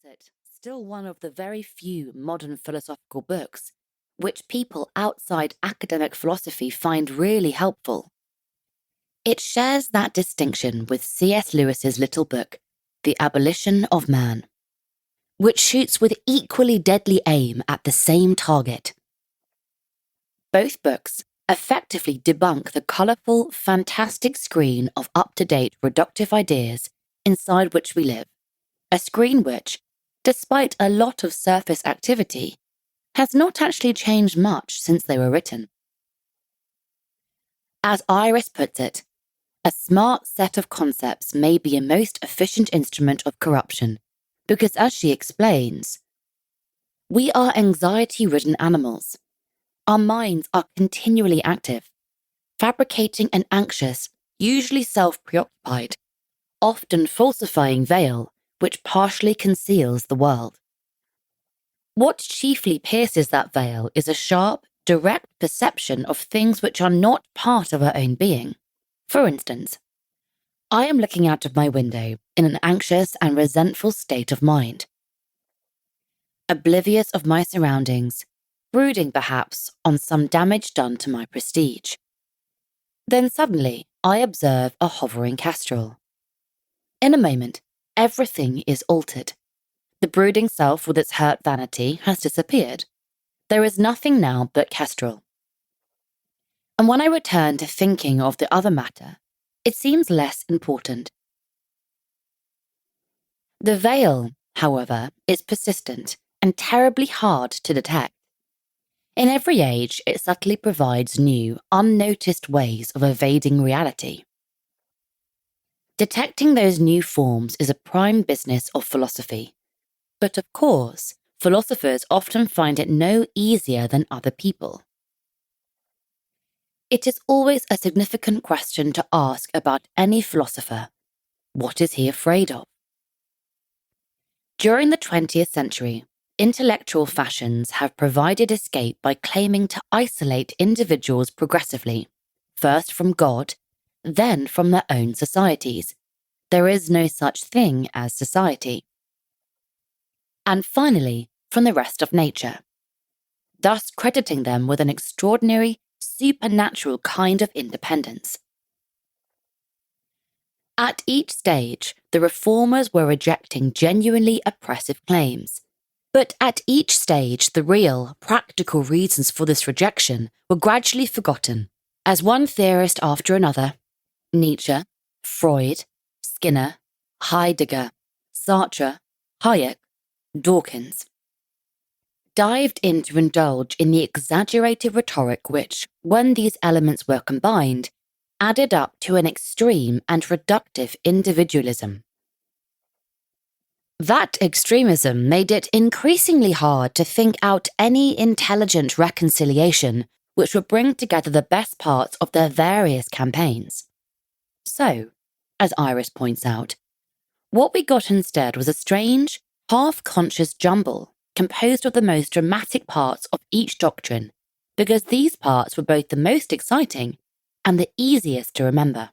it still one of the very few modern philosophical books which people outside academic philosophy find really helpful. It shares that distinction with C.S. Lewis's little book, The Abolition of Man, which shoots with equally deadly aim at the same target. Both books effectively debunk the colourful, fantastic screen of up-to-date reductive ideas inside which we live, a screen which, despite a lot of surface activity, has not actually changed much since they were written. As Iris puts it, a smart set of concepts may be a most efficient instrument of corruption, because as she explains, we are anxiety-ridden animals. Our minds are continually active, fabricating an anxious, usually self-preoccupied, often falsifying veil which partially conceals the world. What chiefly pierces that veil is a sharp, direct perception of things which are not part of our own being. For instance, I am looking out of my window in an anxious and resentful state of mind, oblivious of my surroundings, brooding perhaps on some damage done to my prestige. Then suddenly I observe a hovering kestrel. In a moment, everything is altered. The brooding self with its hurt vanity has disappeared. There is nothing now but kestrel. And when I return to thinking of the other matter, it seems less important. The veil, however, is persistent and terribly hard to detect. In every age, it subtly provides new, unnoticed ways of evading reality. Detecting those new forms is a prime business of philosophy. But of course, philosophers often find it no easier than other people. It is always a significant question to ask about any philosopher. What is he afraid of? During the 20th century, intellectual fashions have provided escape by claiming to isolate individuals progressively, first from God, then from their own societies. There is no such thing as society. And finally, from the rest of nature, thus crediting them with an extraordinary, supernatural kind of independence. At each stage, the reformers were rejecting genuinely oppressive claims. But at each stage, the real, practical reasons for this rejection were gradually forgotten, as one theorist after another, Nietzsche, Freud, Skinner, Heidegger, Sartre, Hayek, Dawkins, dived in to indulge in the exaggerated rhetoric which, when these elements were combined, added up to an extreme and reductive individualism. That extremism made it increasingly hard to think out any intelligent reconciliation which would bring together the best parts of their various campaigns. So, as Iris points out, what we got instead was a strange, half-conscious jumble composed of the most dramatic parts of each doctrine, because these parts were both the most exciting and the easiest to remember.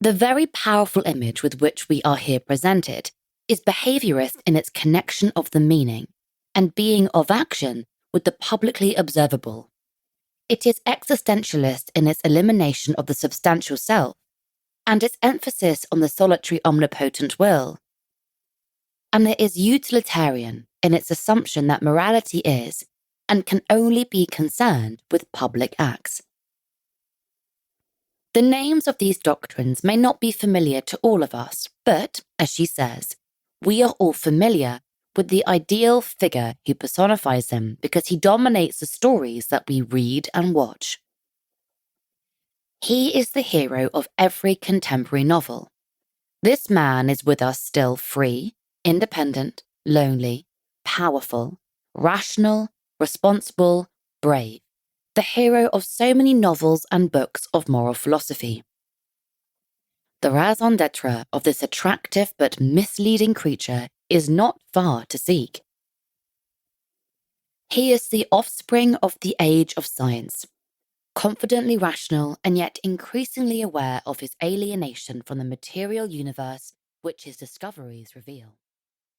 The very powerful image with which we are here presented is behaviourist in its connection of the meaning and being of action with the publicly observable. It is existentialist in its elimination of the substantial self and its emphasis on the solitary omnipotent will. And it is utilitarian in its assumption that morality is and can only be concerned with public acts. The names of these doctrines may not be familiar to all of us, but, as she says, we are all familiar with the ideal figure who personifies them because he dominates the stories that we read and watch. He is the hero of every contemporary novel. This man is with us still free, independent, lonely, powerful, rational, responsible, brave, the hero of so many novels and books of moral philosophy. The raison d'etre of this attractive but misleading creature is not far to seek. He is the offspring of the age of science, confidently rational and yet increasingly aware of his alienation from the material universe which his discoveries reveal.